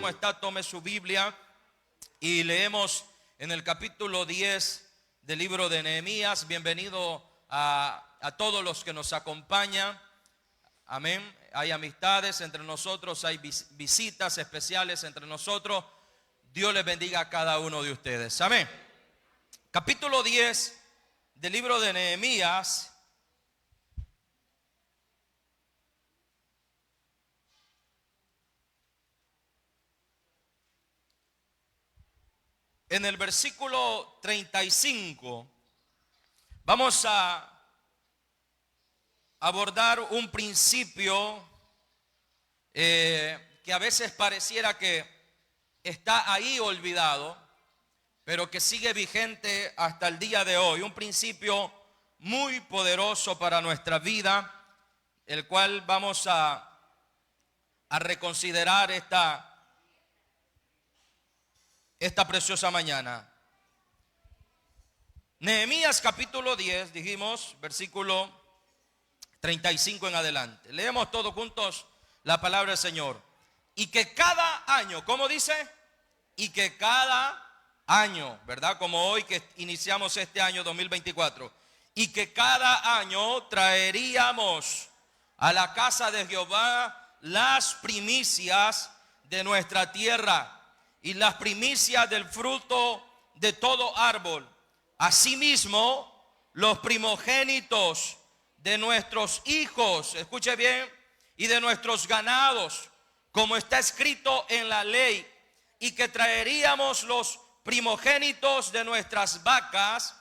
cómo está, tome su Biblia y leemos en el capítulo 10 del libro de Nehemías. Bienvenido a todos los que nos acompañan. Amén. Hay amistades entre nosotros, hay visitas especiales entre nosotros. Dios les bendiga a cada uno de ustedes. Amén. Capítulo 10 del libro de Nehemías. En el versículo 35 vamos a abordar un principio que a veces pareciera que está ahí olvidado, pero que sigue vigente hasta el día de hoy. Un principio muy poderoso para nuestra vida, el cual vamos a reconsiderar esta preciosa mañana. Nehemías capítulo 10, dijimos, versículo 35 en adelante. Leemos todos juntos la palabra del Señor. Y que cada año, ¿cómo dice? Y que cada año, ¿verdad? Como hoy que iniciamos este año 2024. Y que cada año traeríamos a la casa de Jehová las primicias de nuestra tierra y las primicias del fruto de todo árbol. Asimismo, los primogénitos de nuestros hijos, escuche bien, y de nuestros ganados, como está escrito en la ley, y que traeríamos los primogénitos de nuestras vacas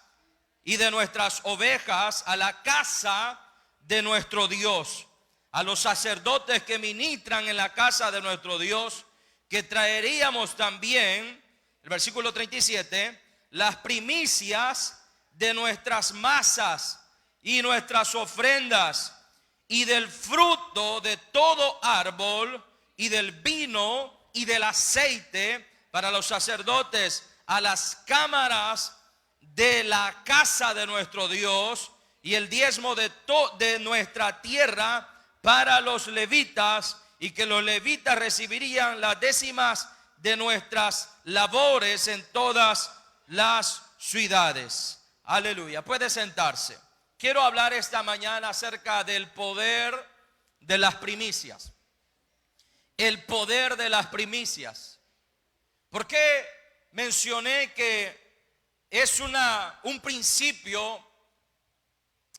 y de nuestras ovejas a la casa de nuestro Dios, a los sacerdotes que ministran en la casa de nuestro Dios, que traeríamos también, el versículo 37, las primicias de nuestras masas y nuestras ofrendas, y del fruto de todo árbol, y del vino y del aceite para los sacerdotes, a las cámaras de la casa de nuestro Dios, y el diezmo de nuestra tierra para los levitas, y que los levitas recibirían las décimas de nuestras labores en todas las ciudades. Aleluya. Puede sentarse. Quiero hablar esta mañana acerca del poder de las primicias. El poder de las primicias. ¿Por qué mencioné que es un principio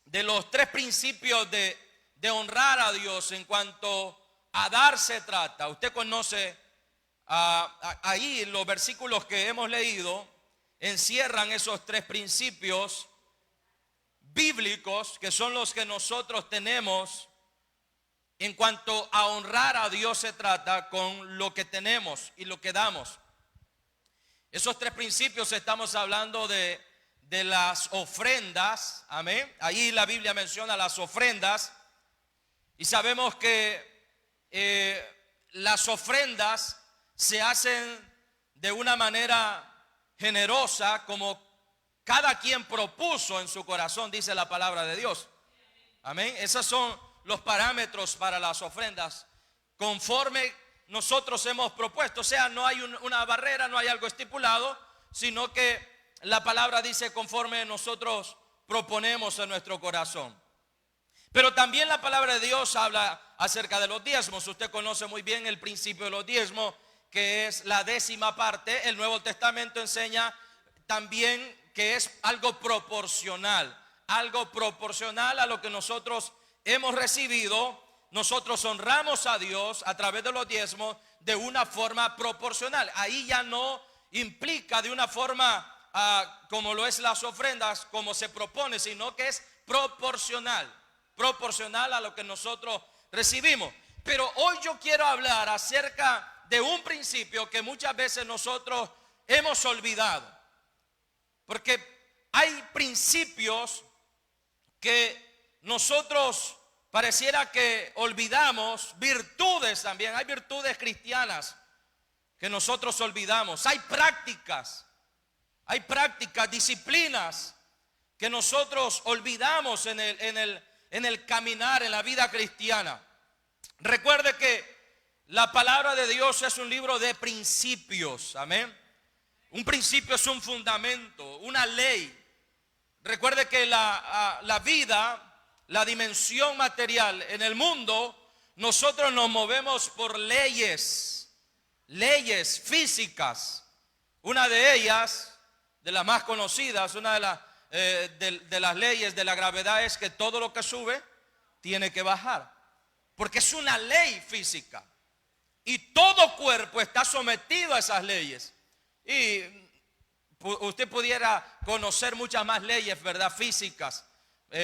de los tres principios de honrar a Dios en cuanto a dar se trata? Usted conoce ahí los versículos que hemos leído encierran esos tres principios bíblicos que son los que nosotros tenemos en cuanto a honrar a Dios se trata con lo que tenemos y lo que damos. Esos tres principios estamos hablando de las ofrendas, amén. Ahí la Biblia menciona las ofrendas y sabemos que las ofrendas se hacen de una manera generosa, como cada quien propuso en su corazón, dice la palabra de Dios. Amén. Esos son los parámetros para las ofrendas, conforme nosotros hemos propuesto. O sea, no hay una barrera, no hay algo estipulado, sino que la palabra dice conforme nosotros proponemos en nuestro corazón. Pero también la palabra de Dios habla acerca de los diezmos. Usted conoce muy bien el principio de los diezmos, que es la décima parte. El Nuevo Testamento enseña también que es algo proporcional a lo que nosotros hemos recibido. Nosotros honramos a Dios a través de los diezmos de una forma proporcional. Ahí ya no implica de una forma como lo es las ofrendas, como se propone, sino que es proporcional a lo que nosotros recibimos. Pero hoy yo quiero hablar acerca de un principio que muchas veces nosotros hemos olvidado, porque hay principios que nosotros pareciera que olvidamos. Virtudes también, hay virtudes cristianas que nosotros olvidamos. Hay prácticas, disciplinas que nosotros olvidamos en el caminar, en la vida cristiana. Recuerde que La palabra de Dios es un libro de principios, amén. Un principio es un fundamento, una ley. Recuerde que la vida, la dimensión material en el mundo, nosotros nos movemos por leyes físicas. Una de ellas, de las más conocidas, una de las leyes de la gravedad es que todo lo que sube tiene que bajar, porque es una ley física y todo cuerpo está sometido a esas leyes. Y usted pudiera conocer muchas más leyes, ¿verdad? Físicas,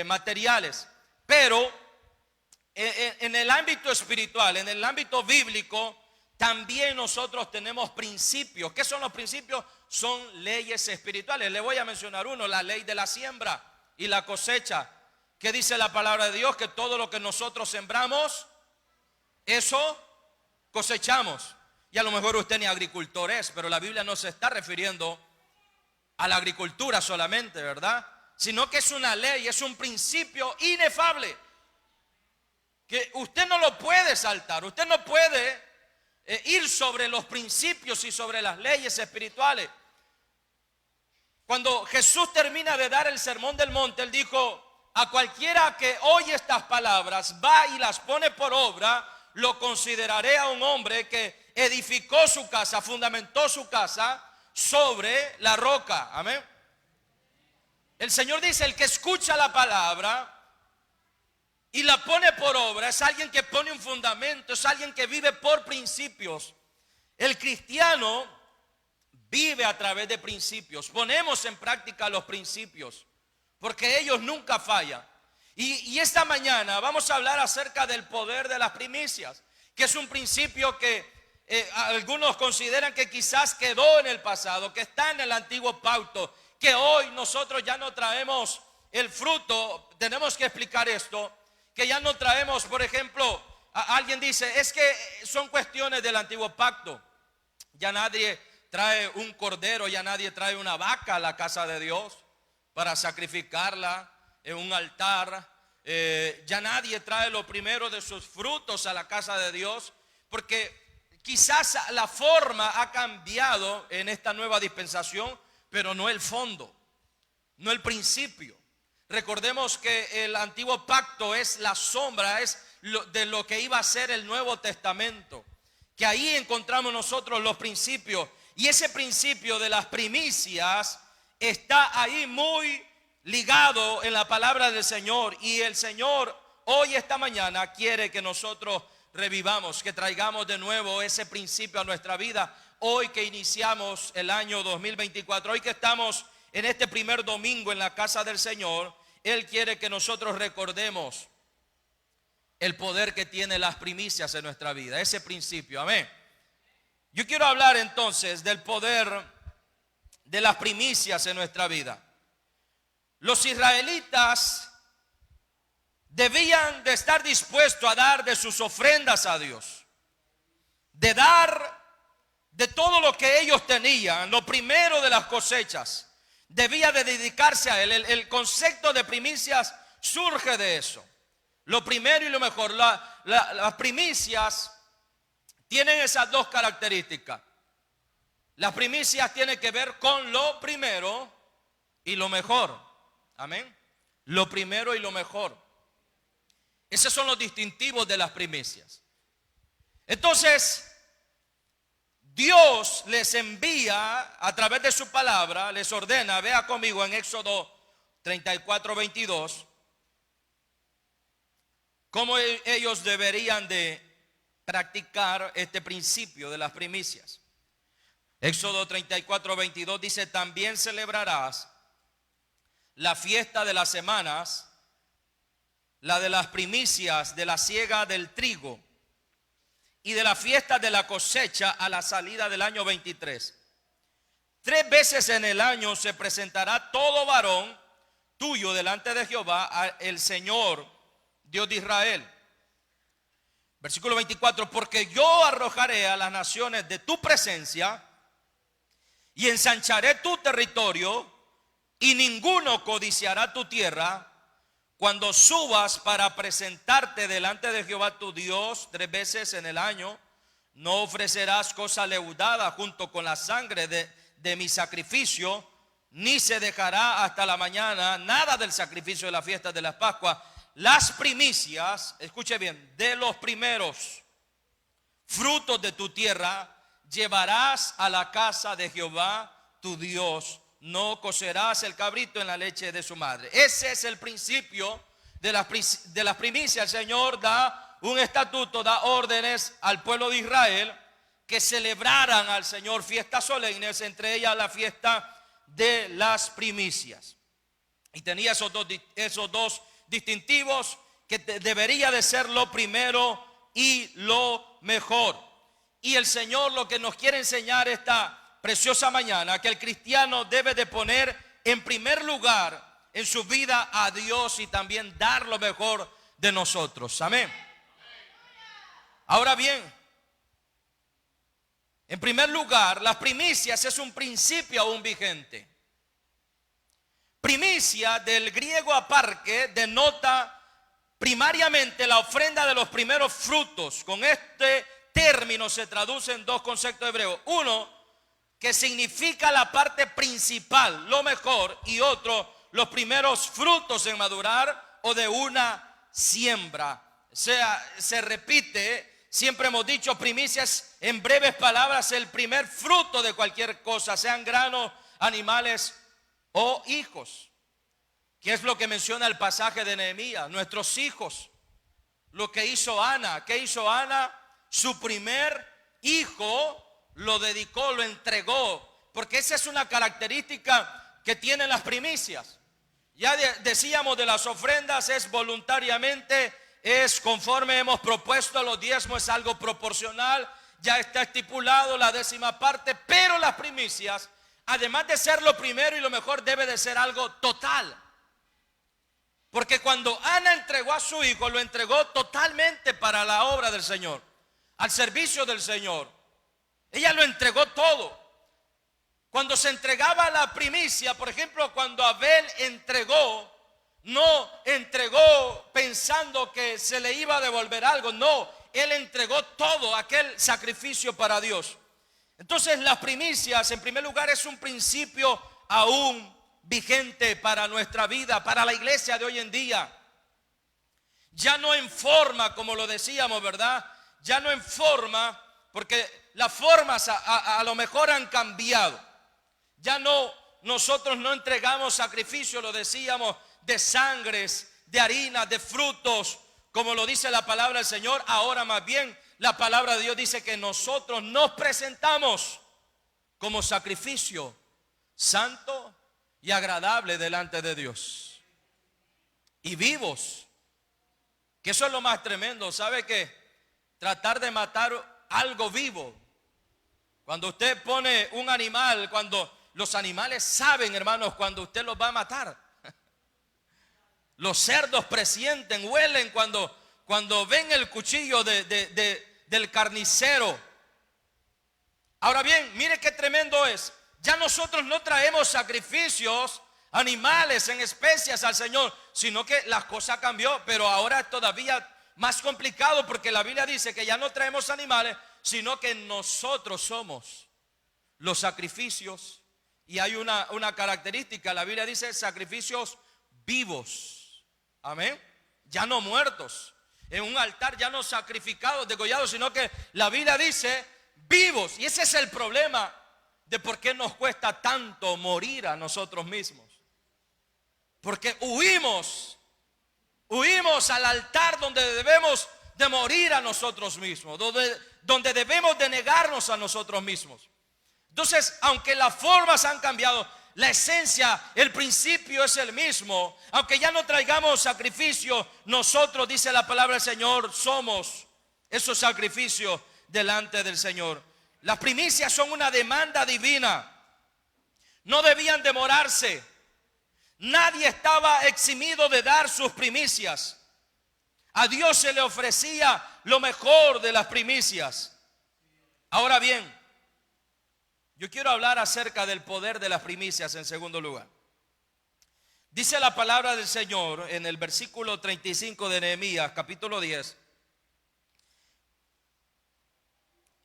materiales, pero en el ámbito espiritual, en el ámbito bíblico, también nosotros tenemos principios. ¿Qué son los principios? Son leyes espirituales. Le voy a mencionar uno: la ley de la siembra y la cosecha. ¿Qué dice la palabra de Dios? Que todo lo que nosotros sembramos, eso cosechamos. Y a lo mejor usted ni agricultor es, pero la Biblia no se está refiriendo a la agricultura solamente, ¿verdad? Sino que es una ley, es un principio inefable, que usted no lo puede saltar. Usted no puede ir sobre los principios y sobre las leyes espirituales. Cuando Jesús termina de dar el sermón del monte, Él dijo: a cualquiera que oye estas palabras, va y las pone por obra, lo consideraré a un hombre que edificó su casa, fundamentó su casa sobre la roca. Amén. El Señor dice: el que escucha la palabra y la pone por obra es alguien que pone un fundamento, es alguien que vive por principios. El cristiano vive a través de principios. Ponemos en práctica los principios, porque ellos nunca fallan. Y esta mañana vamos a hablar acerca del poder de las primicias, que es un principio que algunos consideran que quizás quedó en el pasado, que está en el antiguo pacto, que hoy nosotros ya no traemos el fruto. Tenemos que explicar esto, que ya no traemos, por ejemplo, alguien dice: es que son cuestiones del antiguo pacto. Ya nadie trae un cordero, ya nadie trae una vaca a la casa de Dios para sacrificarla en un altar. Ya nadie trae lo primero de sus frutos a la casa de Dios, porque quizás la forma ha cambiado en esta nueva dispensación, pero no el fondo, no el principio. Recordemos que el antiguo pacto es la sombra, es de lo que iba a ser el Nuevo Testamento, que ahí encontramos nosotros los principios. Y ese principio de las primicias está ahí muy ligado en la palabra del Señor. Y el Señor hoy, esta mañana, quiere que nosotros revivamos, que traigamos de nuevo ese principio a nuestra vida. Hoy que iniciamos el año 2024, hoy que estamos en este primer domingo en la casa del Señor, Él quiere que nosotros recordemos el poder que tiene las primicias en nuestra vida, ese principio. Amén. Yo quiero hablar entonces del poder de las primicias en nuestra vida. Los israelitas debían de estar dispuestos a dar de sus ofrendas a Dios, de dar de todo lo que ellos tenían, lo primero de las cosechas. Debía de dedicarse a Él. El concepto de primicias surge de eso. Lo primero y lo mejor. Las primicias tienen esas dos características. Las primicias tienen que ver con lo primero y lo mejor. Amén. Lo primero y lo mejor. Esos son los distintivos de las primicias. Entonces, Dios les envía a través de su palabra, les ordena. Vea conmigo en Éxodo 34:22, cómo ellos deberían de practicar este principio de las primicias. Éxodo 34:22 dice: también celebrarás la fiesta de las semanas, la de las primicias de la siega del trigo y de la fiesta de la cosecha a la salida del año 23. 3 veces en el año se presentará todo varón tuyo delante de Jehová, el Señor, Dios de Israel. Versículo 24: porque yo arrojaré a las naciones de tu presencia y ensancharé tu territorio, y ninguno codiciará tu tierra cuando subas para presentarte delante de Jehová tu Dios 3 veces en el año. No ofrecerás cosa leudada junto con la sangre de mi sacrificio, ni se dejará hasta la mañana nada del sacrificio de la fiesta de las Pascuas. Las primicias, escuche bien, de los primeros frutos de tu tierra llevarás a la casa de Jehová tu Dios. No cocerás el cabrito en la leche de su madre. Ese es el principio de las primicias. El Señor da un estatuto, da órdenes al pueblo de Israel que celebraran al Señor fiestas solemnes, entre ellas la fiesta de las primicias. Y tenía esos dos distintivos, que debería de ser lo primero y lo mejor. Y el Señor lo que nos quiere enseñar esta preciosa mañana, que el cristiano debe de poner en primer lugar en su vida a Dios y también dar lo mejor de nosotros. Amén. Ahora bien, en primer lugar, las primicias es un principio aún vigente. Primicia, del griego aparque, denota primariamente la ofrenda de los primeros frutos. Con este término se traducen dos conceptos hebreos. Uno, que significa la parte principal, lo mejor, y otro, los primeros frutos en madurar o de una siembra. O sea, se repite, siempre hemos dicho, primicias, en breves palabras, el primer fruto de cualquier cosa, sean granos, animales o hijos. ¿Qué es lo que menciona el pasaje de Nehemías? Nuestros hijos. Lo que hizo Ana. ¿Qué hizo Ana? Su primer hijo lo dedicó, lo entregó. Porque esa es una característica que tienen las primicias. Ya decíamos de las ofrendas, es voluntariamente, es conforme hemos propuesto. Los diezmos es algo proporcional. Ya está estipulado la 10ª parte. Pero las primicias, además de ser lo primero y lo mejor, debe de ser algo total. Porque cuando Ana entregó a su hijo, lo entregó totalmente para la obra del Señor, al servicio del Señor. Ella lo entregó todo. Cuando se entregaba la primicia, por ejemplo, cuando Abel entregó, no entregó pensando que se le iba a devolver algo. No, él entregó todo aquel sacrificio para Dios. Entonces las primicias, en primer lugar, es un principio aún vigente para nuestra vida, para la iglesia de hoy en día. Ya no en forma, como lo decíamos, ¿verdad? Ya no en forma, porque las formas a lo mejor han cambiado. Ya no, nosotros no entregamos sacrificio, lo decíamos, de sangres, de harina, de frutos, como lo dice la palabra del Señor. Ahora más bien la palabra de Dios dice que nosotros nos presentamos como sacrificio santo y agradable delante de Dios, y vivos. Que eso es lo más tremendo. ¿Sabe qué? Tratar de matar algo vivo. Cuando usted pone un animal, cuando los animales saben, hermanos, cuando usted los va a matar. Los cerdos presienten, huelen cuando ven el cuchillo del carnicero. Ahora bien, mire qué tremendo es. Ya nosotros no traemos sacrificios, animales en especias al Señor, sino que la cosa cambió. Pero ahora es todavía más complicado, porque la Biblia dice que ya no traemos animales, sino que nosotros somos los sacrificios. Y hay una característica, la Biblia dice sacrificios vivos. Amén. Ya no muertos, en un altar ya no sacrificados, degollados, sino que la Biblia dice vivos. Y ese es el problema de por qué nos cuesta tanto morir a nosotros mismos. Porque huimos al altar donde debemos de morir a nosotros mismos, donde debemos de negarnos a nosotros mismos. Entonces, aunque las formas han cambiado, la esencia, el principio es el mismo. Aunque ya no traigamos sacrificio, nosotros, dice la palabra del Señor, somos esos sacrificios delante del Señor. Las primicias son una demanda divina. No debían demorarse. Nadie estaba eximido de dar sus primicias. A Dios se le ofrecía lo mejor de las primicias. Ahora bien, yo quiero hablar acerca del poder de las primicias en segundo lugar. Dice la palabra del Señor en el versículo 35 de Nehemías, capítulo 10.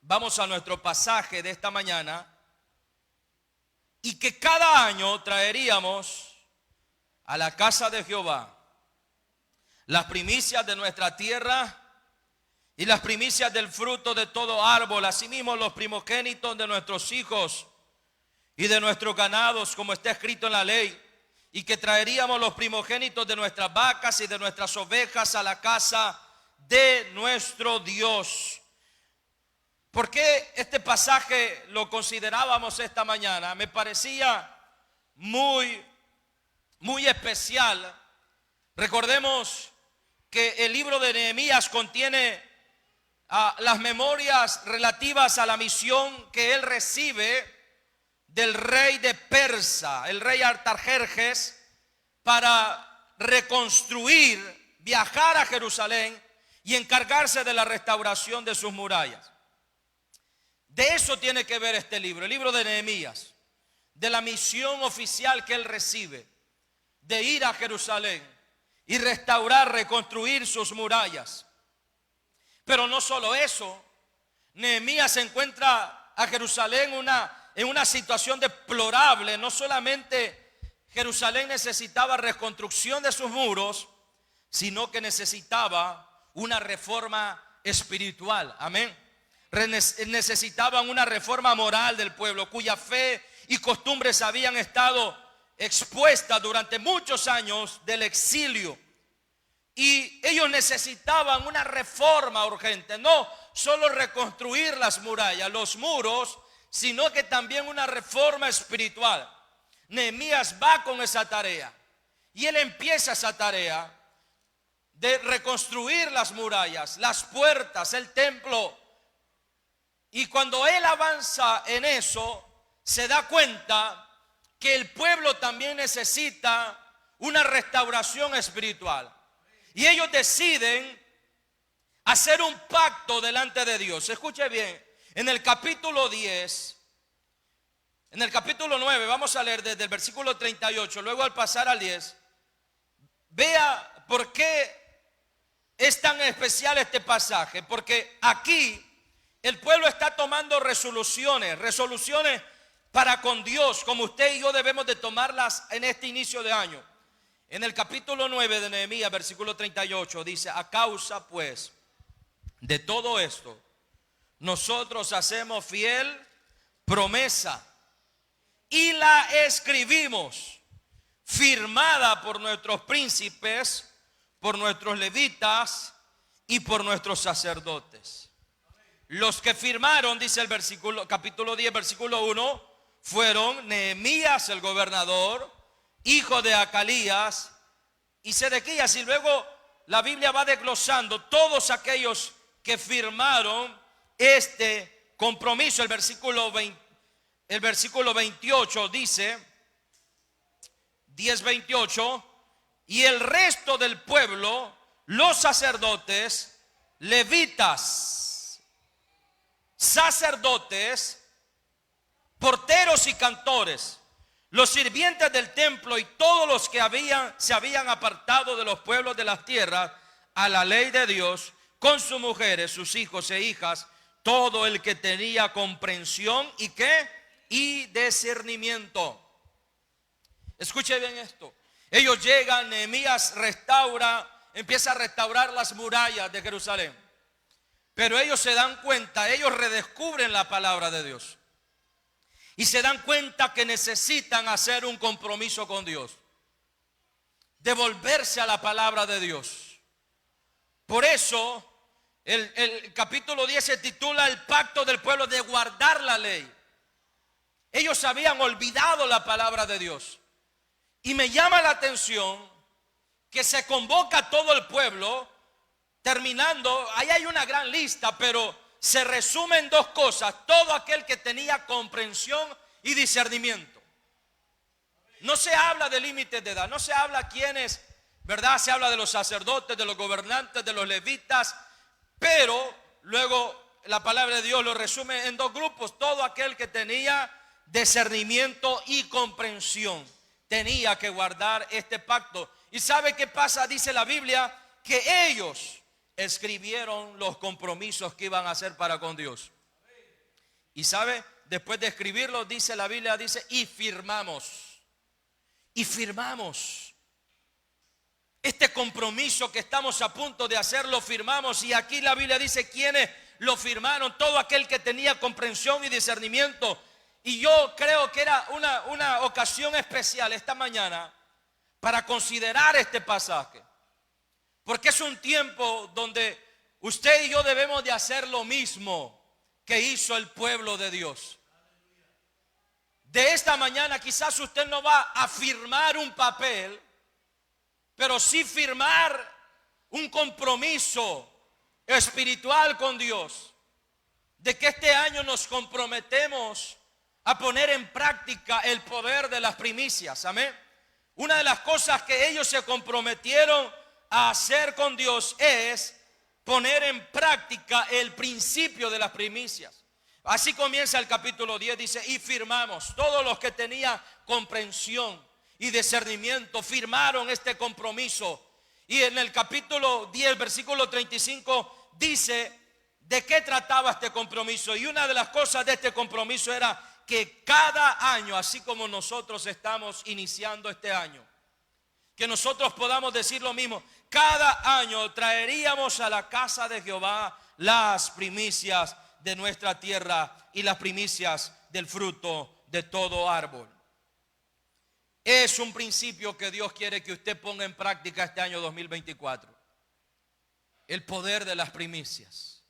vamos a nuestro pasaje de esta mañana, y que cada año traeríamos a la casa de Jehová las primicias de nuestra tierra y las primicias del fruto de todo árbol, asimismo los primogénitos de nuestros hijos y de nuestros ganados, como está escrito en la ley, y que traeríamos los primogénitos de nuestras vacas y de nuestras ovejas a la casa de nuestro Dios. ¿Por qué este pasaje lo considerábamos esta mañana? Me parecía muy especial. Recordemos que el libro de Nehemías contiene las memorias relativas a la misión que él recibe del rey de Persa, el rey Artajerjes, para reconstruir, viajar a Jerusalén y encargarse de la restauración de sus murallas. De eso tiene que ver este libro, el libro de Nehemías, de la misión oficial que él recibe, de ir a Jerusalén y restaurar, reconstruir sus murallas. Pero no solo eso, Nehemías se encuentra a Jerusalén en una situación deplorable. No solamente Jerusalén necesitaba reconstrucción de sus muros, sino que necesitaba una reforma espiritual. Amén. Necesitaban una reforma moral del pueblo, cuya fe y costumbres habían estado expuestas durante muchos años del exilio. Y ellos necesitaban una reforma urgente, no solo reconstruir las murallas, los muros, sino que también una reforma espiritual. Nehemías va con esa tarea y él empieza esa tarea de reconstruir las murallas, las puertas, el templo. Y cuando él avanza en eso, se da cuenta que el pueblo también necesita una restauración espiritual. Y ellos deciden hacer un pacto delante de Dios. Escuche bien, en el capítulo 10, en el capítulo 9, vamos a leer desde el versículo 38, luego al pasar al 10, vea por qué es tan especial este pasaje. Porque aquí el pueblo está tomando resoluciones para con Dios, como usted y yo debemos de tomarlas en este inicio de año. En el capítulo 9 de Nehemías, versículo 38, dice: a causa pues de todo esto, nosotros hacemos fiel promesa y la escribimos, firmada por nuestros príncipes, por nuestros levitas y por nuestros sacerdotes. Los que firmaron, dice el versículo, capítulo 10, versículo 1, fueron Nehemías el gobernador, hijo de Acalías, y Sedequías. Y luego la Biblia va desglosando todos aquellos que firmaron este compromiso. El versículo 28 dice, 10:28, y el resto del pueblo, los sacerdotes, levitas, sacerdotes, porteros y cantores, los sirvientes del templo y todos los que se habían apartado de los pueblos de las tierras a la ley de Dios, con sus mujeres, sus hijos e hijas, todo el que tenía comprensión y ¿qué? Y discernimiento. Escuche bien esto. Ellos llegan, Nehemías empieza a restaurar las murallas de Jerusalén. Pero ellos se dan cuenta, ellos redescubren la palabra de Dios. Y se dan cuenta que necesitan hacer un compromiso con Dios, devolverse a la palabra de Dios. Por eso el capítulo 10 se titula el pacto del pueblo de guardar la ley. Ellos habían olvidado la palabra de Dios. Y me llama la atención que se convoca a todo el pueblo, terminando, ahí hay una gran lista, pero se resume en dos cosas: todo aquel que tenía comprensión y discernimiento. No se habla de límites de edad, no se habla quiénes, ¿verdad? Se habla de los sacerdotes, de los gobernantes, de los levitas, pero luego la palabra de Dios lo resume en dos grupos: todo aquel que tenía discernimiento y comprensión tenía que guardar este pacto. ¿Y sabe qué pasa? Dice la Biblia que ellos escribieron los compromisos que iban a hacer para con Dios. Y sabe, después de escribirlo, dice la Biblia, dice, y firmamos. Y firmamos. Este compromiso que estamos a punto de hacer, lo firmamos. Y aquí la Biblia dice, ¿quiénes lo firmaron? Todo aquel que tenía comprensión y discernimiento. Y yo creo que era una ocasión especial esta mañana para considerar este pasaje. Porque es un tiempo donde usted y yo debemos de hacer lo mismo que hizo el pueblo de Dios. De esta mañana quizás usted no va a firmar un papel, pero sí firmar un compromiso espiritual con Dios. De que este año nos comprometemos a poner en práctica el poder de las primicias. Amén. Una de las cosas que ellos se comprometieron a hacer con Dios es poner en práctica el principio de las primicias. Así comienza el capítulo 10, dice, y firmamos. Todos los que tenían comprensión y discernimiento firmaron este compromiso. Y en el capítulo 10, versículo 35, dice de qué trataba este compromiso. Y una de las cosas de este compromiso era que cada año, así como nosotros estamos iniciando este año, que nosotros podamos decir lo mismo. Cada año traeríamos a la casa de Jehová las primicias de nuestra tierra y las primicias del fruto de todo árbol. Es un principio que Dios quiere que usted ponga en práctica este año 2024. El poder de las primicias.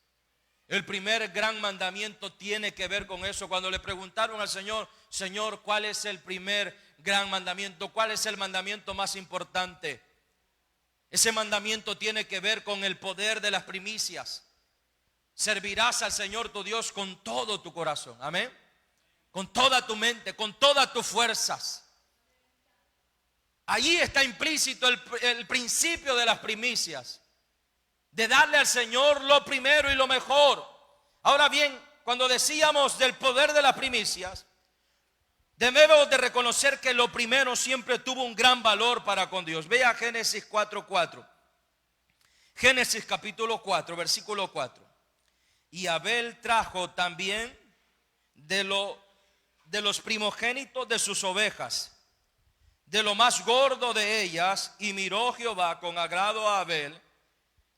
El primer gran mandamiento tiene que ver con eso. Cuando le preguntaron al Señor, Señor, ¿cuál es el primer gran mandamiento? ¿Cuál es el mandamiento más importante? Ese mandamiento tiene que ver con el poder de las primicias. Servirás al Señor tu Dios con todo tu corazón. Amén. Con toda tu mente, con todas tus fuerzas. Allí está implícito el principio de las primicias. De darle al Señor lo primero y lo mejor. Ahora bien, cuando decíamos del poder de las primicias, debemos de reconocer que lo primero siempre tuvo un gran valor para con Dios. Vea Génesis 4:4. Génesis capítulo 4, versículo 4. Y Abel trajo también de los primogénitos de sus ovejas, de lo más gordo de ellas, y miró Jehová con agrado a Abel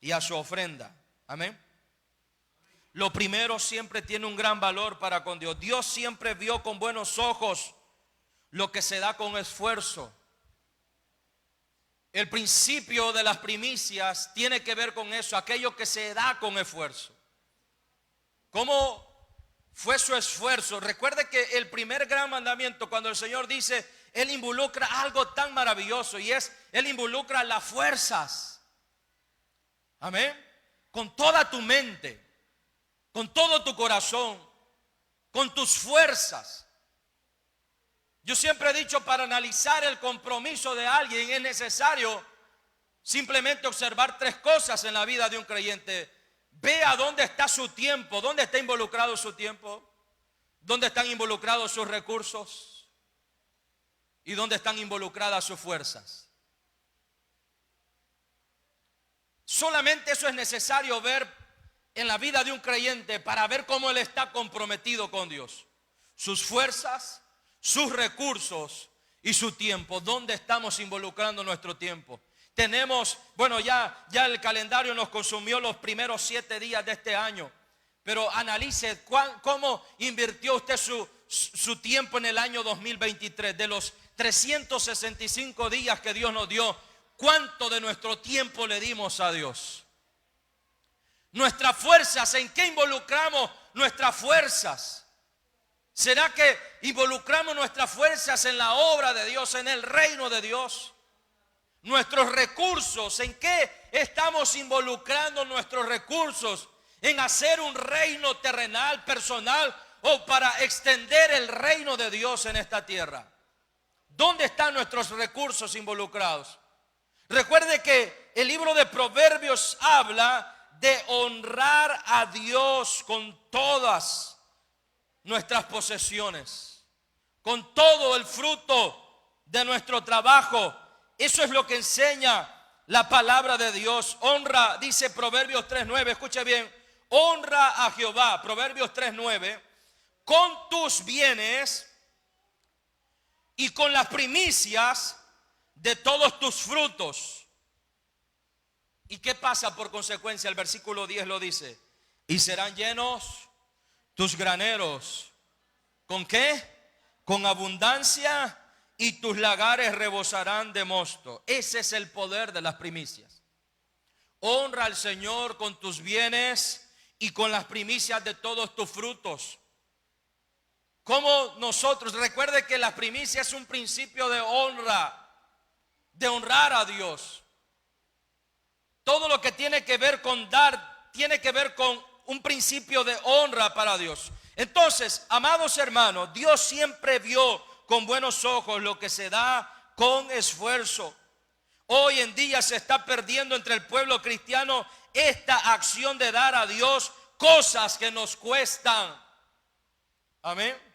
y a su ofrenda. Amén. Lo primero siempre tiene un gran valor para con Dios. Dios siempre vio con buenos ojos lo que se da con esfuerzo. El principio de las primicias tiene que ver con eso, aquello que se da con esfuerzo. ¿Cómo fue su esfuerzo? Recuerde que el primer gran mandamiento, cuando el Señor dice, Él involucra algo tan maravilloso, y es, Él involucra las fuerzas. Amén. Con toda tu mente, con todo tu corazón, con tus fuerzas. Yo siempre he dicho, para analizar el compromiso de alguien es necesario simplemente observar tres cosas en la vida de un creyente. Vea dónde está su tiempo, dónde está involucrado su tiempo, dónde están involucrados sus recursos y dónde están involucradas sus fuerzas. Solamente eso es necesario ver en la vida de un creyente para ver cómo él está comprometido con Dios. Sus fuerzas, sus recursos y su tiempo. ¿Dónde estamos involucrando nuestro tiempo? Tenemos, bueno, ya el calendario nos consumió los primeros 7 días de este año. Pero analice cómo invirtió usted su tiempo en el año 2023. De los 365 días que Dios nos dio, ¿cuánto de nuestro tiempo le dimos a Dios? Nuestras fuerzas, ¿en qué involucramos nuestras fuerzas? ¿Será que involucramos nuestras fuerzas en la obra de Dios, en el reino de Dios? Nuestros recursos, ¿en qué estamos involucrando nuestros recursos? ¿En hacer un reino terrenal, personal, o para extender el reino de Dios en esta tierra? ¿Dónde están nuestros recursos involucrados? Recuerde que el libro de Proverbios habla de honrar a Dios con todas nuestras posesiones, con todo el fruto de nuestro trabajo. Eso es lo que enseña la palabra de Dios. Honra, dice Proverbios 3:9, escuche bien, honra a Jehová, Proverbios 3:9, con tus bienes y con las primicias de todos tus frutos. ¿Y qué pasa por consecuencia? El versículo 10 lo dice: y serán llenos tus graneros. ¿Con qué? Con abundancia, y tus lagares rebosarán de mosto. Ese es el poder de las primicias. Honra al Señor con tus bienes y con las primicias de todos tus frutos. Como nosotros, recuerde que la primicia es un principio de honra, de honrar a Dios. Todo lo que tiene que ver con dar, tiene que ver con un principio de honra para Dios. Entonces, amados hermanos, Dios siempre vio con buenos ojos lo que se da con esfuerzo. Hoy en día se está perdiendo entre el pueblo cristiano esta acción de dar a Dios cosas que nos cuestan. Amén.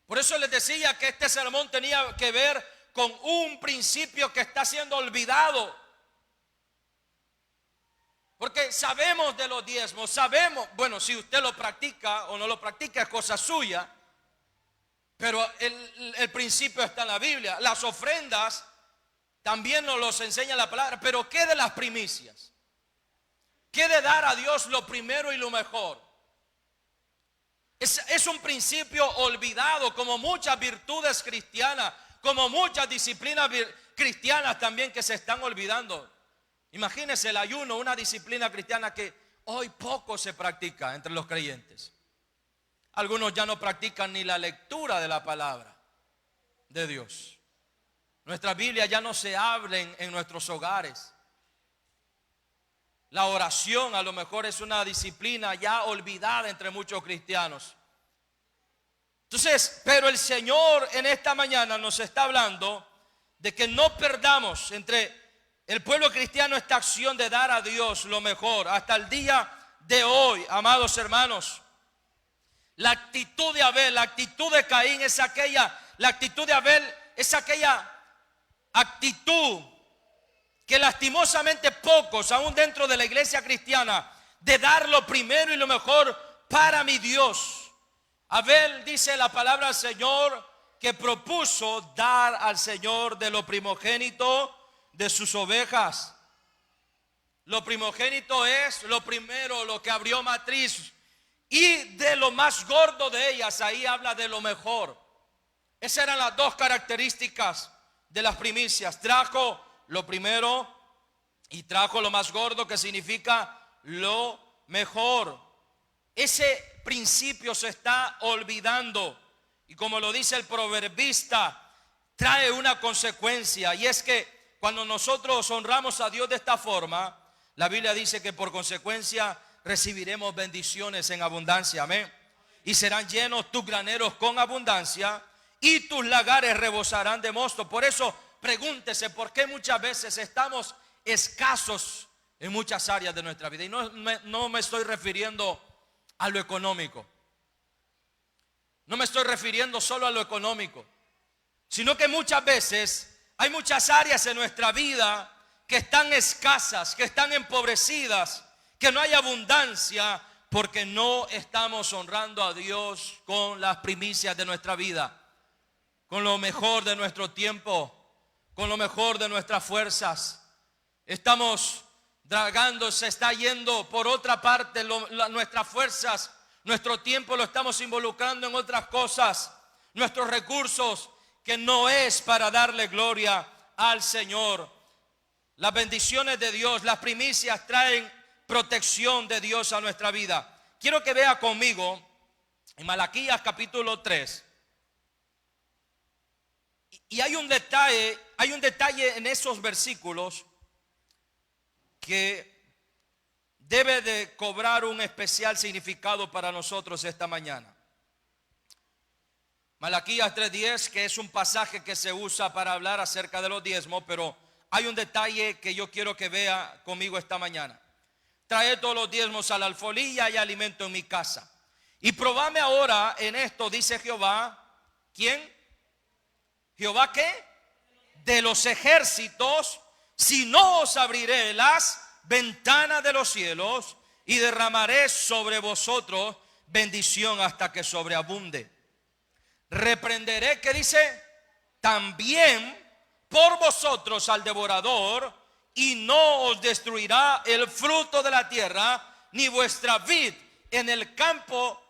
Por eso les decía que este sermón tenía que ver con un principio que está siendo olvidado. Porque sabemos de los diezmos, sabemos, bueno, si usted lo practica o no lo practica es cosa suya, pero el principio está en la Biblia. Las ofrendas también nos los enseña la palabra, pero ¿qué de las primicias? ¿Qué de dar a Dios lo primero y lo mejor? Es un principio olvidado, como muchas virtudes cristianas, como muchas disciplinas cristianas también que se están olvidando. Imagínense el ayuno, una disciplina cristiana que hoy poco se practica entre los creyentes. Algunos ya no practican ni la lectura de la palabra de Dios. Nuestra Biblia ya no se habla en nuestros hogares. La oración a lo mejor es una disciplina ya olvidada entre muchos cristianos. Entonces, pero el Señor en esta mañana nos está hablando de que no perdamos entre el pueblo cristiano esta acción de dar a Dios lo mejor. Hasta el día de hoy, amados hermanos, la actitud de Abel, la actitud de Caín es aquella, la actitud de Abel es aquella actitud que lastimosamente pocos, aún dentro de la iglesia cristiana, de dar lo primero y lo mejor para mi Dios. Abel, dice la palabra del Señor, que propuso dar al Señor de lo primogénito de sus ovejas. Lo primogénito es lo primero, lo que abrió matriz, y de lo más gordo de ellas, ahí habla de lo mejor. Esas eran las dos características de las primicias. Trajo lo primero y trajo lo más gordo, que significa lo mejor. Ese principio se está olvidando, y como lo dice el proverbista, trae una consecuencia, y es que cuando nosotros honramos a Dios de esta forma, la Biblia dice que por consecuencia recibiremos bendiciones en abundancia. Amén. Y serán llenos tus graneros con abundancia, y tus lagares rebosarán de mosto. Por eso pregúntese por qué muchas veces estamos escasos en muchas áreas de nuestra vida. Y no me estoy refiriendo a lo económico. No me estoy refiriendo solo a lo económico, sino que muchas veces hay muchas áreas en nuestra vida que están escasas, que están empobrecidas, que no hay abundancia, porque no estamos honrando a Dios con las primicias de nuestra vida, con lo mejor de nuestro tiempo, con lo mejor de nuestras fuerzas. Estamos dragando, se está yendo por otra parte nuestras fuerzas, nuestro tiempo lo estamos involucrando en otras cosas, nuestros recursos, que no es para darle gloria al Señor. Las bendiciones de Dios, las primicias traen protección de Dios a nuestra vida. Quiero que vea conmigo en Malaquías capítulo 3. Y hay un detalle en esos versículos que debe de cobrar un especial significado para nosotros esta mañana. Malaquías 3:10, que es un pasaje que se usa para hablar acerca de los diezmos, pero hay un detalle que yo quiero que vea conmigo esta mañana. Trae todos los diezmos a la alfolía y alimento en mi casa. Y probame ahora en esto, dice Jehová. ¿Quién? ¿Jehová qué? De los ejércitos, si no os abriré las ventanas de los cielos y derramaré sobre vosotros bendición hasta que sobreabunde. Reprenderé, ¿qué dice? También por vosotros al devorador, y no os destruirá el fruto de la tierra, ni vuestra vid en el campo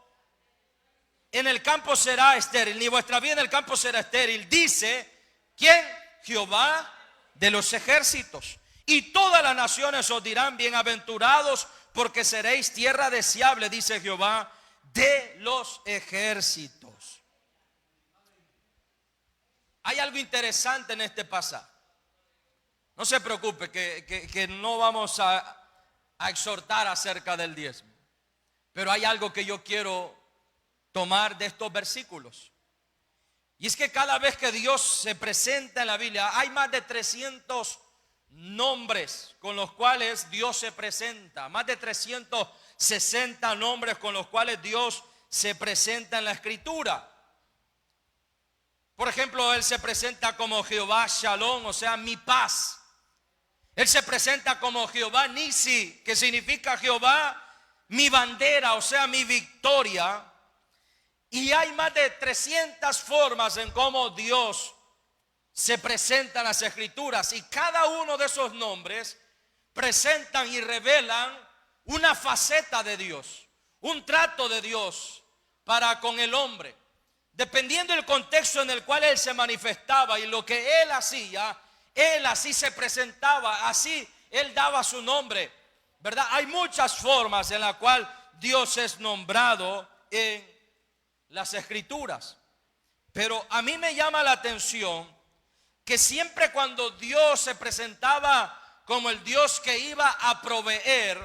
será estéril, ni vuestra vid en el campo será estéril. Dice, ¿quién? Jehová de los ejércitos. Y todas las naciones os dirán, bienaventurados, porque seréis tierra deseable, dice Jehová de los ejércitos. Hay algo interesante en este pasaje. No se preocupe que no vamos a exhortar acerca del diezmo. Pero hay algo que yo quiero tomar de estos versículos. Y es que cada vez que Dios se presenta en la Biblia, hay más de 300 nombres con los cuales Dios se presenta. Más de 360 nombres con los cuales Dios se presenta en la Escritura. Por ejemplo, Él se presenta como Jehová Shalom, o sea, mi paz. Él se presenta como Jehová Nisi, que significa Jehová mi bandera, o sea, mi victoria. Y hay más de 300 formas en cómo Dios se presenta en las Escrituras. Y cada uno de esos nombres presentan y revelan una faceta de Dios, un trato de Dios para con el hombre. Dependiendo del contexto en el cual Él se manifestaba y lo que Él hacía, Él así se presentaba, así Él daba su nombre, ¿verdad? Hay muchas formas en las cuales Dios es nombrado en las Escrituras. Pero a mí me llama la atención que siempre cuando Dios se presentaba como el Dios que iba a proveer,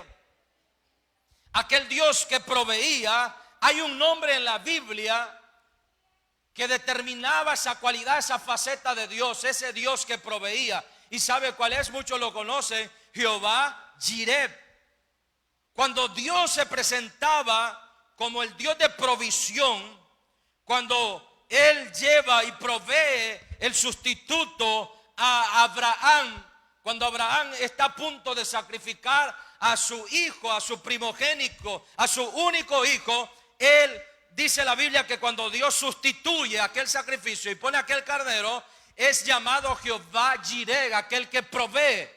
aquel Dios que proveía, hay un nombre en la Biblia que determinaba esa cualidad, esa faceta de Dios, ese Dios que proveía. ¿Y sabe cuál es? Muchos lo conocen, Jehová Jireh. Cuando Dios se presentaba como el Dios de provisión, cuando Él lleva y provee el sustituto a Abraham, cuando Abraham está a punto de sacrificar a su hijo, a su primogénito, a su único hijo, Él dice la Biblia que cuando Dios sustituye aquel sacrificio y pone aquel carnero, es llamado Jehová Jireh, aquel que provee.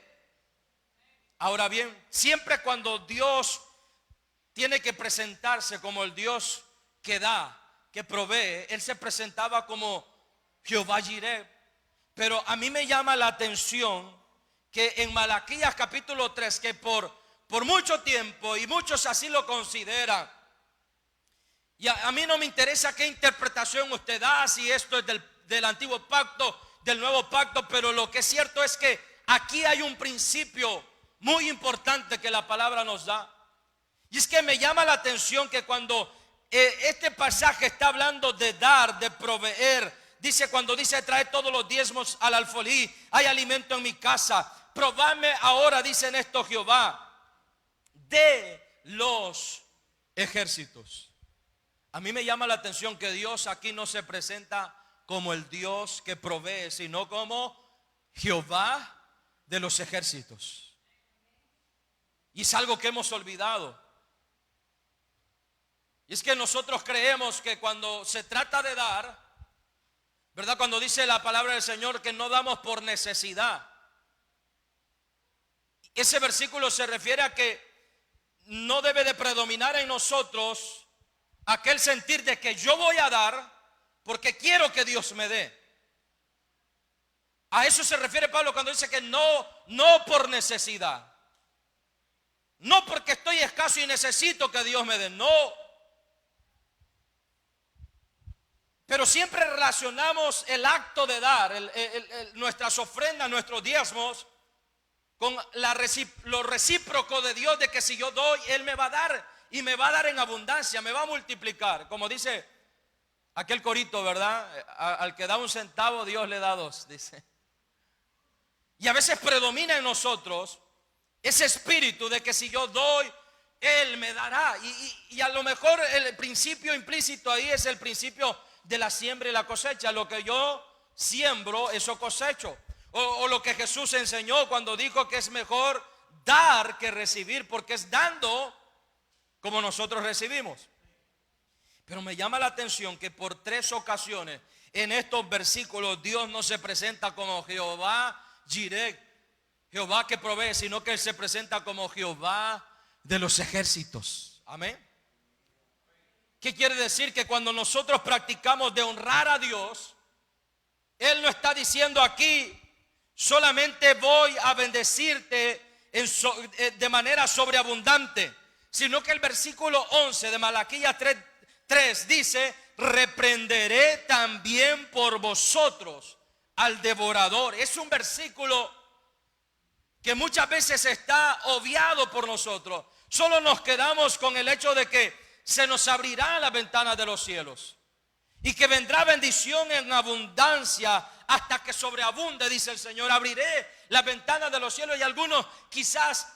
Ahora bien, siempre cuando Dios tiene que presentarse como el Dios que da, que provee, Él se presentaba como Jehová Jireh. Pero a mí me llama la atención que en Malaquías capítulo 3, que por mucho tiempo, y muchos así lo consideran, y a mí no me interesa qué interpretación usted da, si esto es del antiguo pacto, del nuevo pacto, pero lo que es cierto es que aquí hay un principio muy importante que la palabra nos da. Y es que me llama la atención que cuando este pasaje está hablando de dar, de proveer, dice, cuando dice trae todos los diezmos al alfolí, hay alimento en mi casa, probadme ahora, dice en esto Jehová de los ejércitos. A mí me llama la atención que Dios aquí no se presenta como el Dios que provee, sino como Jehová de los ejércitos. Y es algo que hemos olvidado. Y es que nosotros creemos que cuando se trata de dar, ¿verdad? Cuando dice la palabra del Señor que no damos por necesidad, ese versículo se refiere a que no debe de predominar en nosotros aquel sentir de que yo voy a dar porque quiero que Dios me dé. A eso se refiere Pablo cuando dice que no por necesidad, no porque estoy escaso y necesito que Dios me dé, no. Pero siempre relacionamos el acto de dar, nuestras ofrendas, nuestros diezmos, con lo recíproco de Dios, de que si yo doy, Él me va a dar. Y me va a dar en abundancia, me va a multiplicar. Como dice aquel corito, ¿verdad? Al que da un centavo, Dios le da dos, dice. Y a veces predomina en nosotros ese espíritu de que si yo doy, Él me dará. Y a lo mejor el principio implícito ahí es el principio de la siembra y la cosecha. Lo que yo siembro, eso cosecho. O lo que Jesús enseñó cuando dijo que es mejor dar que recibir, porque es dando como nosotros recibimos. Pero me llama la atención que por 3 ocasiones en estos versículos Dios no se presenta como Jehová Jireh, Jehová que provee, sino que Él se presenta como Jehová de los ejércitos. Amén. ¿Qué quiere decir? Que cuando nosotros practicamos de honrar a Dios, Él no está diciendo aquí, solamente voy a bendecirte de manera sobreabundante, sino que el versículo 11 de Malaquías 3 dice: reprenderé también por vosotros al devorador. Es un versículo que muchas veces está obviado por nosotros. Solo nos quedamos con el hecho de que se nos abrirá la ventana de los cielos y que vendrá bendición en abundancia hasta que sobreabunde, dice el Señor. Abriré la ventana de los cielos, y algunos quizás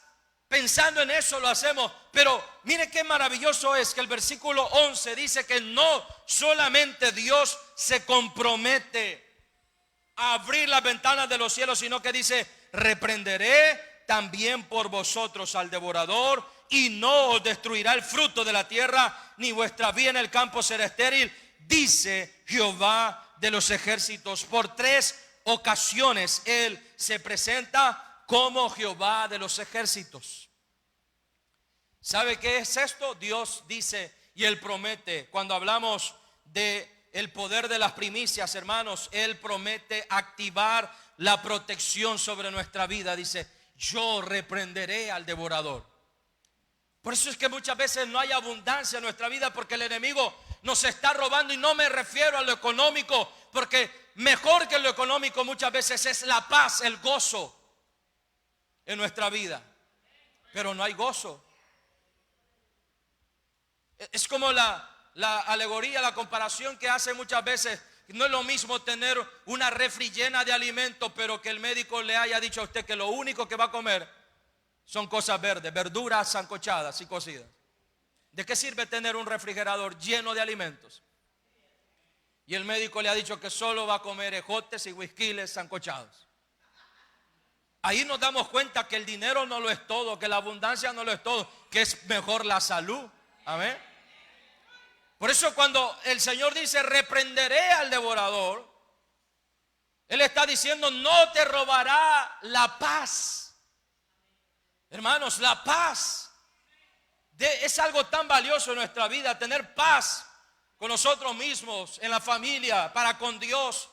pensando en eso lo hacemos, pero mire qué maravilloso es que el versículo 11 dice que no solamente Dios se compromete a abrir las ventanas de los cielos, sino que dice: reprenderé también por vosotros al devorador, y no os destruirá el fruto de la tierra, ni vuestra vida en el campo será estéril, dice Jehová de los ejércitos. Por 3 ocasiones Él se presenta como Jehová de los ejércitos. ¿Sabe qué es esto? Dios dice y Él promete. Cuando hablamos de el poder de las primicias, hermanos, Él promete activar la protección sobre nuestra vida. Dice: yo reprenderé al devorador. Por eso es que muchas veces no hay abundancia en nuestra vida, porque el enemigo nos está robando. Y no me refiero a lo económico, porque mejor que lo económico muchas veces es la paz, el gozo en nuestra vida. Pero no hay gozo. Es como la alegoría, la comparación que hace muchas veces. No es lo mismo tener una refri llena de alimentos, pero que el médico le haya dicho a usted que lo único que va a comer son cosas verdes, verduras sancochadas y cocidas. ¿De qué sirve tener un refrigerador lleno de alimentos? Y el médico le ha dicho que solo va a comer ejotes y huisquiles sancochados. Ahí nos damos cuenta que el dinero no lo es todo, que la abundancia no lo es todo, que es mejor la salud. Amén. Por eso cuando el Señor dice: reprenderé al devorador, Él está diciendo: no te robará la paz. Hermanos, la paz es algo tan valioso en nuestra vida. Tener paz con nosotros mismos, en la familia, para con Dios.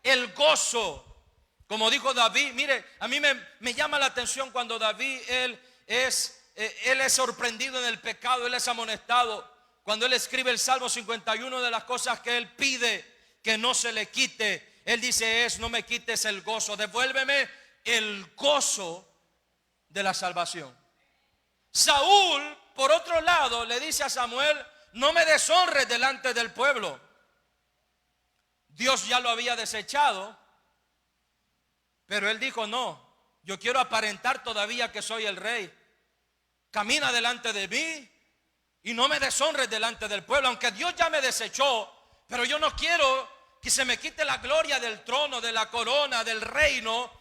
El gozo, como dijo David. Mire, a mí me llama la atención cuando David, él es sorprendido en el pecado, él es amonestado. Cuando él escribe el Salmo 51, de las cosas que él pide que no se le quite, él dice: no me quites el gozo, devuélveme el gozo de la salvación. Saúl, por otro lado, le dice a Samuel: no me deshonres delante del pueblo. Dios ya lo había desechado, pero él dijo: no, yo quiero aparentar todavía que soy el rey. Camina delante de mí y no me deshonres delante del pueblo. Aunque Dios ya me desechó, pero yo no quiero que se me quite la gloria del trono, de la corona, del reino.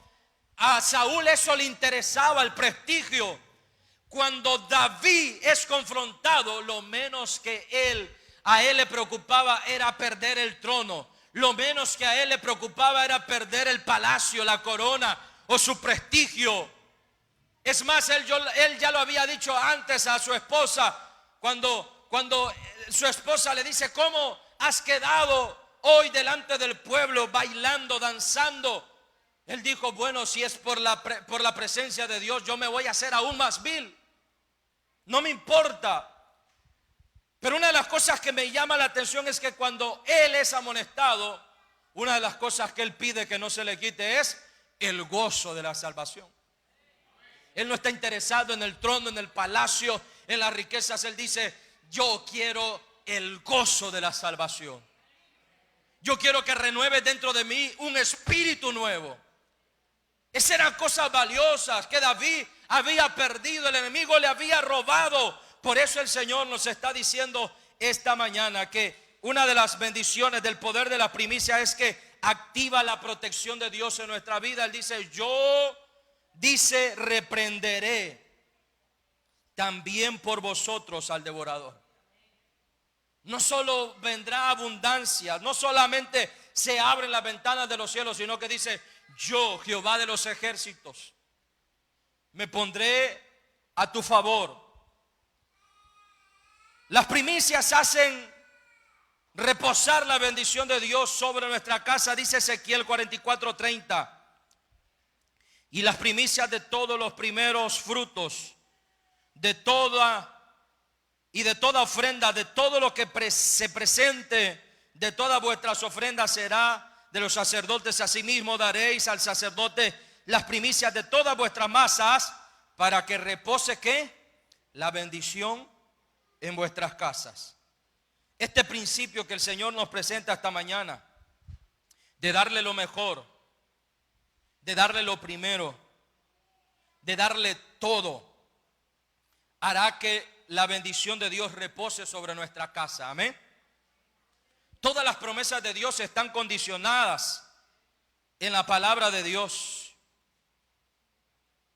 A Saúl eso le interesaba, el prestigio. Cuando David es confrontado, lo menos que a él le preocupaba era perder el trono. Lo menos que a él le preocupaba era perder el palacio, la corona o su prestigio. Es más, él ya lo había dicho antes a su esposa, cuando su esposa le dice: ¿cómo has quedado hoy delante del pueblo bailando, danzando? Él dijo: bueno, si es por la presencia de Dios, yo me voy a hacer aún más vil. No me importa. Pero una de las cosas que me llama la atención es que cuando él es amonestado, una de las cosas que él pide que no se le quite es el gozo de la salvación. Él no está interesado en el trono, en el palacio, en las riquezas. Él dice: yo quiero el gozo de la salvación. Yo quiero que renueve dentro de mí un espíritu nuevo. Esas eran cosas valiosas que David había perdido. El enemigo le había robado. Por eso el Señor nos está diciendo esta mañana que una de las bendiciones del poder de la primicia es que activa la protección de Dios en nuestra vida. Él dice: yo, reprenderé también por vosotros al devorador. no solo vendrá abundancia, no solamente se abren las ventanas de los cielos, sino que dice: yo, Jehová de los ejércitos, me pondré a tu favor. Las primicias hacen reposar la bendición de Dios sobre nuestra casa, dice Ezequiel 44:30. Y las primicias de todos los primeros frutos, de toda ofrenda, de todo lo que se presente, de todas vuestras ofrendas será de los sacerdotes. Asimismo daréis al sacerdote las primicias de todas vuestras masas, para que repose ¿qué? La bendición en vuestras casas. Este principio que el Señor nos presenta esta mañana, de darle lo mejor, de darle lo primero, de darle todo, hará que la bendición de Dios repose sobre nuestra casa. Amén. Todas las promesas de Dios están condicionadas en la palabra de Dios.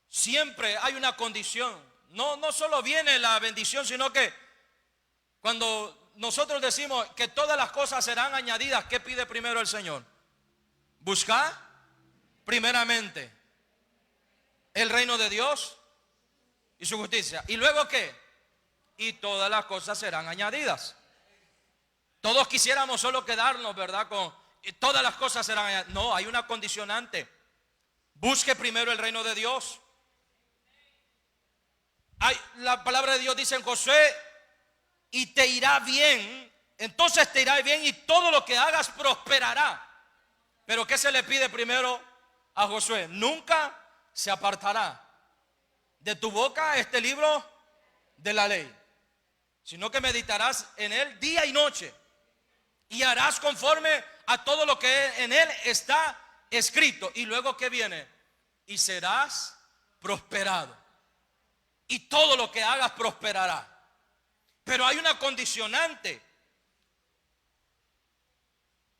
Siempre hay una condición. No solo viene la bendición, sino que cuando nosotros decimos que todas las cosas serán añadidas, ¿qué pide primero el Señor? Buscar primeramente el reino de Dios y su justicia. ¿Y luego qué? Y todas las cosas serán añadidas. Todos quisiéramos solo quedarnos, ¿verdad? Con todas las cosas serán añadidas. No, hay una condicionante. Busque primero el reino de Dios. La palabra de Dios dice en Josué: y te irá bien. Entonces te irá bien y todo lo que hagas prosperará. Pero ¿qué se le pide primero a Josué? Nunca se apartará de tu boca este libro de la ley, sino que meditarás en él día y noche, y harás conforme a todo lo que en él está escrito. Y luego ¿qué viene? Y serás prosperado, y todo lo que hagas prosperará. Pero hay una condicionante.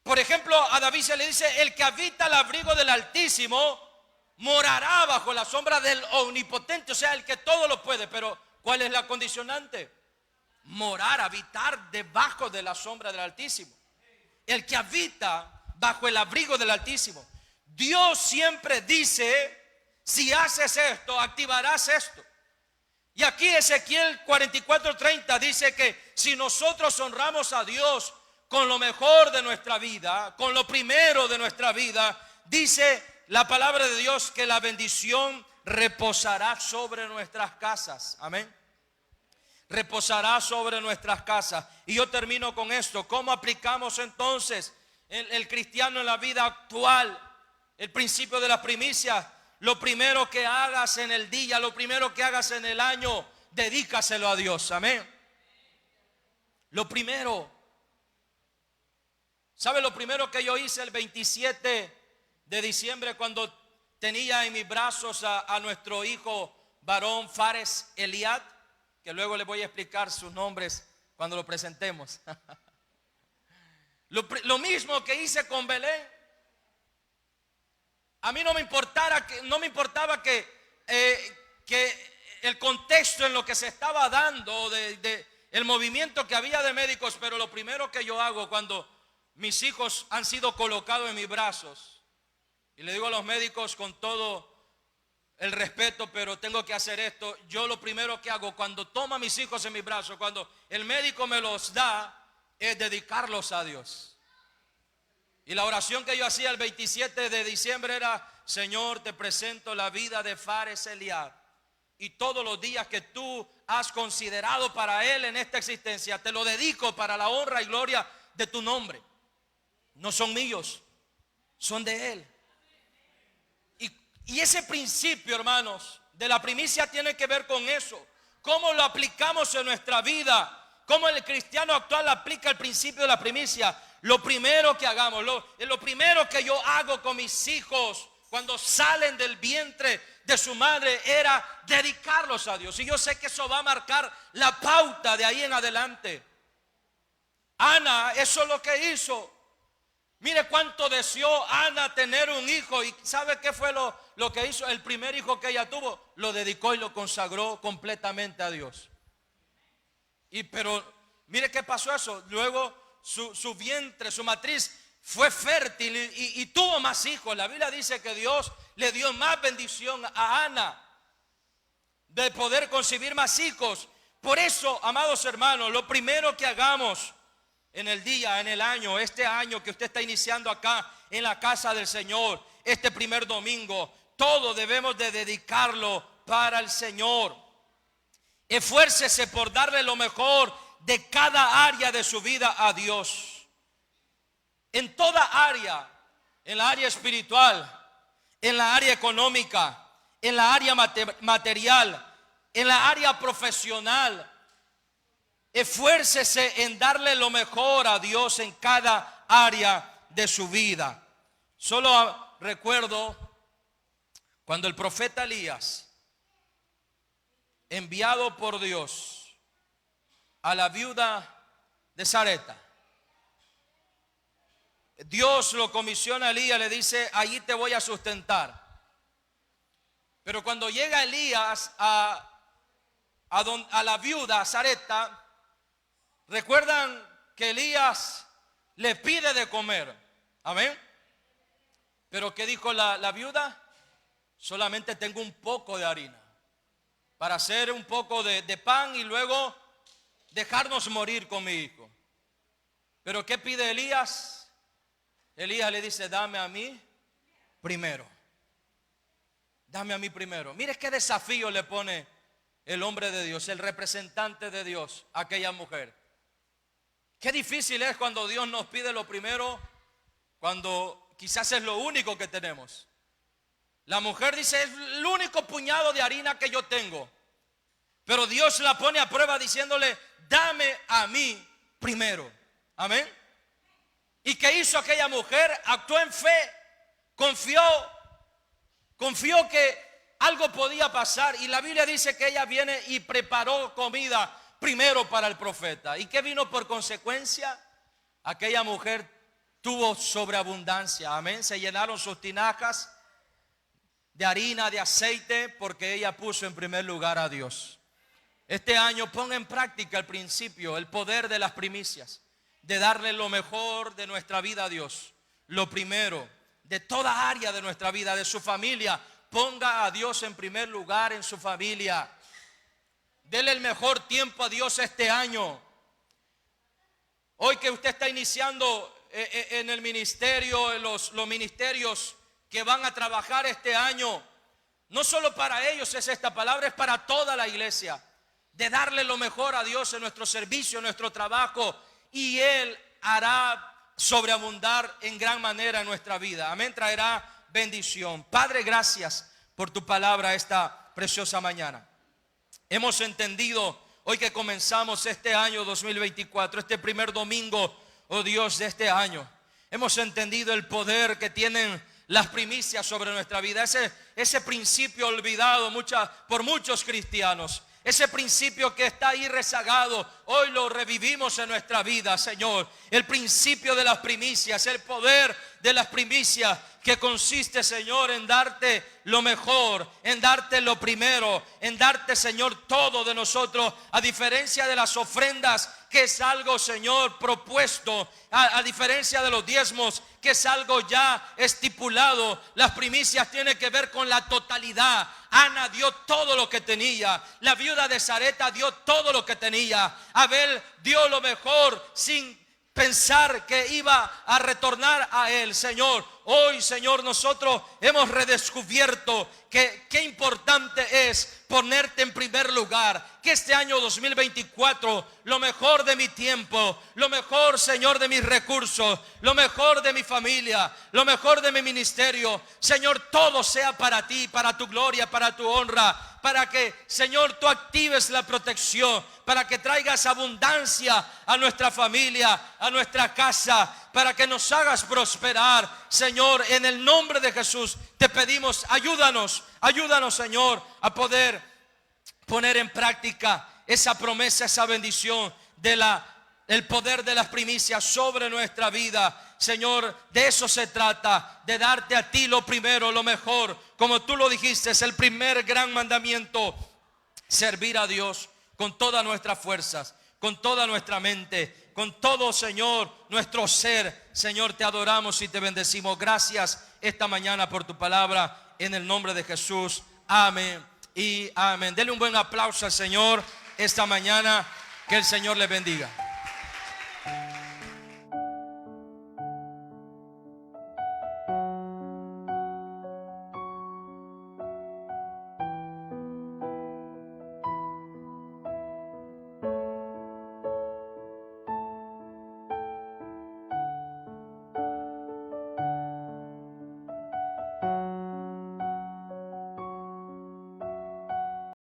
Por ejemplo, a David se le dice: el que habita al abrigo del Altísimo morará bajo la sombra del Omnipotente. O sea, el que todo lo puede. Pero ¿cuál es la condicionante? Morar, habitar debajo de la sombra del Altísimo. El que habita bajo el abrigo del Altísimo. Dios siempre dice: si haces esto, activarás esto. Y aquí Ezequiel 44:30 dice que si nosotros honramos a Dios con lo mejor de nuestra vida, con lo primero de nuestra vida, dice la palabra de Dios que la bendición reposará sobre nuestras casas. Amén. Reposará sobre nuestras casas. Y yo termino con esto. ¿Cómo aplicamos entonces el cristiano en la vida actual el principio de las primicias? Lo primero que hagas en el día, lo primero que hagas en el año, dedícaselo a Dios. Amén. Lo primero. ¿Sabe lo primero que yo hice el 27 de diciembre cuando tenía en mis brazos a nuestro hijo varón Fares Eliad? Que luego les voy a explicar sus nombres cuando lo presentemos. Lo mismo que hice con Belén. A mí no me importaba que el contexto en lo que se estaba dando, el movimiento que había de médicos, pero lo primero que yo hago cuando mis hijos han sido colocados en mis brazos, y le digo a los médicos con todo el respeto, pero tengo que hacer esto, yo lo primero que hago cuando tomo a mis hijos en mis brazos, cuando el médico me los da, es dedicarlos a Dios. Y la oración que yo hacía el 27 de diciembre era: Señor, te presento la vida de Fares Eliad y todos los días que tú has considerado para él en esta existencia, te lo dedico para la honra y gloria de tu nombre. No son míos, son de él. Y ese principio, hermanos, de la primicia tiene que ver con eso. ¿Cómo lo aplicamos en nuestra vida? ¿Cómo el cristiano actual aplica el principio de la primicia? Lo primero que hagamos, lo primero que yo hago con mis hijos cuando salen del vientre de su madre era dedicarlos a Dios. Y yo sé que eso va a marcar la pauta de ahí en adelante. Ana, eso es lo que hizo. Mire cuánto deseó Ana tener un hijo. ¿Y sabe qué fue lo que hizo? El primer hijo que ella tuvo, lo dedicó y lo consagró completamente a Dios. Pero Mire qué pasó eso. Luego su vientre, su matriz fue fértil y tuvo más hijos. La Biblia dice que Dios le dio más bendición a Ana de poder concebir más hijos. Por eso, amados hermanos, lo primero que hagamos en el día, en el año, este año que usted está iniciando acá en la casa del Señor, este primer domingo, todo debemos de dedicarlo para el Señor. Esfuércese por darle lo mejor de cada área de su vida a Dios. En toda área, en la área espiritual, en la área económica, en la área material, en la área profesional. Esfuércese en darle lo mejor a Dios en cada área de su vida. Solo recuerdo cuando el profeta Elías, enviado por Dios a la viuda de Sarepta, Dios lo comisiona a Elías, le dice: allí te voy a sustentar. Pero cuando llega Elías a la viuda, a Sarepta, recuerdan que Elías le pide de comer. Amén. Pero ¿qué dijo la viuda? Solamente tengo un poco de harina para hacer un poco de pan y luego dejarnos morir con mi hijo. Pero ¿qué pide Elías? Elías le dice: dame a mí primero. Dame a mí primero. Mire qué desafío le pone el hombre de Dios, el representante de Dios, a aquella mujer. Qué difícil es cuando Dios nos pide lo primero, cuando quizás es lo único que tenemos. La mujer dice: es el único puñado de harina que yo tengo. Pero Dios la pone a prueba diciéndole: dame a mí primero. Amén. ¿Y qué hizo aquella mujer? Actuó en fe, confió que algo podía pasar. Y la Biblia dice que ella viene y preparó comida primero para el profeta. ¿Y qué vino por consecuencia? Aquella mujer tuvo sobreabundancia. Amén. Se llenaron sus tinajas de harina, de aceite, porque ella puso en primer lugar a Dios. Este año ponga en práctica el principio, el poder de las primicias, de darle lo mejor de nuestra vida a Dios. Lo primero, de toda área de nuestra vida, de su familia. Ponga a Dios en primer lugar en su familia. Dele el mejor tiempo a Dios este año. Hoy que usted está iniciando en el ministerio, en los ministerios que van a trabajar este año, no solo para ellos es esta palabra, es para toda la iglesia. De darle lo mejor a Dios en nuestro servicio, en nuestro trabajo, y Él hará sobreabundar en gran manera en nuestra vida. Amén. Traerá bendición. Padre, gracias por tu palabra esta preciosa mañana. Hemos entendido hoy que comenzamos este año 2024, este primer domingo, oh Dios, de este año. Hemos entendido el poder que tienen las primicias sobre nuestra vida. Ese principio olvidado por muchos cristianos. Ese principio que está ahí rezagado, hoy lo revivimos en nuestra vida, Señor. El principio de las primicias, el poder de las primicias, que consiste, Señor, en darte lo mejor, en darte lo primero, en darte, Señor, todo de nosotros, a diferencia de las ofrendas, que es algo, Señor, propuesto, a diferencia de los diezmos, que es algo ya estipulado. Las primicias tienen que ver con la totalidad. Ana dio todo lo que tenía. La viuda de Sarepta dio todo lo que tenía. Abel dio lo mejor sin pensar que iba a retornar a él, Señor. Hoy, Señor, nosotros hemos redescubierto que qué importante es ponerte en primer lugar. Que este año 2024, lo mejor de mi tiempo, lo mejor, Señor, de mis recursos, lo mejor de mi familia, lo mejor de mi ministerio, Señor, todo sea para ti, para tu gloria, para tu honra, para que, Señor, tú actives la protección, para que traigas abundancia a nuestra familia, a nuestra casa, para que nos hagas prosperar. Señor, en el nombre de Jesús te pedimos: ayúdanos, Señor, a poder poner en práctica esa promesa, esa bendición el poder de las primicias sobre nuestra vida. Señor, de eso se trata, de darte a ti lo primero, lo mejor. Como tú lo dijiste, es el primer gran mandamiento: servir a Dios con todas nuestras fuerzas. con toda nuestra mente, con todo, Señor, nuestro ser. Señor, te adoramos y te bendecimos. Gracias esta mañana por tu palabra, en el nombre de Jesús. Amén y amén. Dele un buen aplauso al Señor esta mañana. Que el Señor le bendiga.